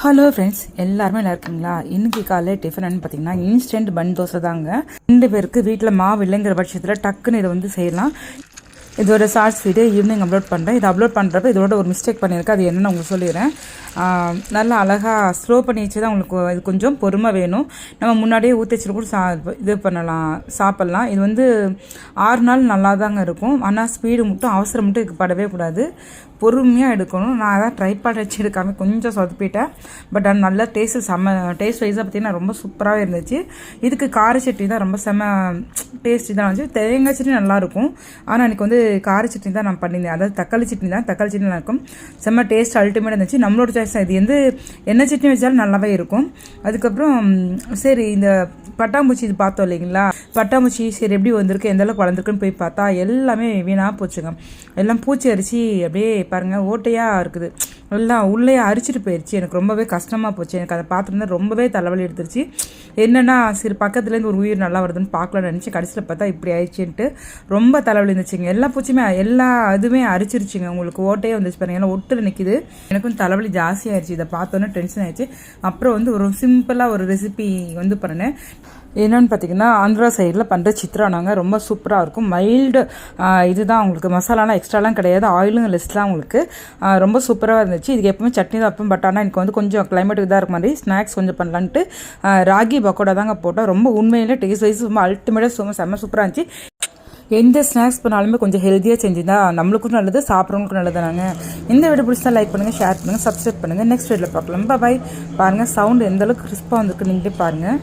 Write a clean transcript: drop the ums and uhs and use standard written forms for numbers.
Hello friends, எல்லாருமே நல்லா இருக்குங்களா? இன்னைக்கு காலையில் டிஃபன் பார்த்தீங்கன்னா இன்ஸ்டன்ட் பன் தோசை தாங்க. 2 பேருக்கு வீட்டில் மாவு இல்லைங்கிற பட்சத்தில் டக்குன்னு இதை வந்து செய்யலாம். இதோட ஷார்ட்ஸ் வீடியோ ஈவினிங் அப்லோட் பண்ணுறேன். இதை அப்லோட் பண்ணுறப்ப இதோட ஒரு மிஸ்டேக் பண்ணியிருக்கேன். அது என்னென்னு உங்களுக்கு சொல்லிடுறேன். நல்லா அழகாக ஸ்லோ பண்ணி வச்சு தான் உங்களுக்கு இது கொஞ்சம் பொறுமை வேணும். நம்ம முன்னாடியே ஊற்றி வச்சுட்டு கூட இது பண்ணலாம், சாப்பிட்லாம். இது வந்து 6 நாள் நல்லா தாங்க இருக்கும். ஆனால் ஸ்பீடு மட்டும் அவசரம் மட்டும் இதுக்கு படவே கூடாது. பொறுமையாக எடுக்கணும். நான் அதான் ட்ரைபாட் வச்சு எடுக்காமல் கொஞ்சம் சொதப்பிட்டேன். பட் அது நல்ல டேஸ்ட் வைஸாக பார்த்தீங்கன்னா ரொம்ப சூப்பராகவே இருந்துச்சு. இதுக்கு கார சட்னி தான் ரொம்ப டேஸ்டி தான் இருந்துச்சு. தேங்காய் சட்னி நல்லாயிருக்கும். ஆனால் எனக்கு வந்து கார சட்னி தான் நான் பண்ணியிருந்தேன். அதாவது தக்காளி சட்னி நல்லா இருக்கும். செம்ம டேஸ்ட் அல்டிமேட்டாக இருந்துச்சு. நம்மளோட சாய்ஸ் தான். இது வந்து என்ன சட்னி வச்சாலும் நல்லாவே இருக்கும். அதுக்கப்புறம் சரி, இந்த பட்டாம்பூச்சி இது பார்த்தோம் இல்லைங்களா? பட்டாம்பூச்சி சரி எப்படி வந்திருக்கு, எந்த அளவுக்கு வளர்ந்துருக்குன்னு போய் பார்த்தா எல்லாமே வீணாக போச்சுங்க. எல்லாம் பூச்சி அரிச்சு அப்படியே பாருங்கள் ஓட்டையாக இருக்குது. எல்லாம் உள்ளே அரிச்சிட்டு போயிடுச்சு. எனக்கு ரொம்பவே கஷ்டமாக போச்சு. எனக்கு அதை பார்த்துருந்தா ரொம்பவே தலைவலி எடுத்துருச்சு. என்னென்னா சரி பக்கத்துலேருந்து ஒரு உயிர் நல்லா வருதுன்னு பார்க்கலான்னு நினச்சி கடைசியில் பார்த்தா இப்படி ஆயிடுச்சுன்ட்டு ரொம்ப தலைவலி இருந்துச்சுங்க. எல்லா பூச்சியுமே இதுவுமே அரிச்சிருச்சுங்க. உங்களுக்கு ஓட்டையே வந்துச்சு பாருங்க. எல்லாம் ஒட்டில் நிற்கிது. எனக்கும் தலைவலி ஜாஸ்தியாகிடுச்சு. இதை பார்த்தோன்னே டென்ஷன் ஆயிடுச்சு. அப்புறம் வந்து ஒரு சிம்பிளாக ஒரு ரெசிபி வந்து பண்ணேன். என்னென்னு பார்த்தீங்கன்னா ஆந்திரா சைடில் பண்ணுற சித்ரானாங்க. ரொம்ப சூப்பராக இருக்கும். மைல்டு இதுதான் உங்களுக்கு. மசாலாலாம் எக்ஸ்ட்ராலாம் கிடையாது. ஆயிலும் லெஸ்லாம் உங்களுக்கு ரொம்ப சூப்பராக இருந்துச்சு. இதுக்கு எப்பவுமே சட்னி தான் வைப்பேன். பட் ஆனால் எனக்கு வந்து கொஞ்சம் கிளைமேட்டுக்கு இதாக இருக்க மாதிரி ஸ்நாக்ஸ் கொஞ்சம் பண்ணலான்ட்டு ராகி பக்கோடா தாங்க போட்டோம். ரொம்ப உண்மையிலே டேஸ்ட் வைஸ் ரொம்ப அல்டிமேட்டாக செம்ம சூப்பராக இருந்துச்சு. எந்த ஸ்நாக்ஸ் பண்ணாலுமே கொஞ்சம் ஹெல்த்தியாக செஞ்சுருந்தா நம்மளுக்கும் நல்லது, சாப்பிட்றவங்களுக்கும் நல்லது. நாங்கள் இந்த வீடியோ பிடிச்சா லைக் பண்ணுங்கள், ஷேர் பண்ணுங்கள், சப்ஸ்கிரைப் பண்ணுங்கள். நெக்ஸ்ட் வீடியோவில் பார்க்கலாம். பாய். பாருங்கள் சவுண்ட் எந்தளவுக்கு கிறிஸ்பாக வந்துருக்கு நீங்களே பாருங்கள்.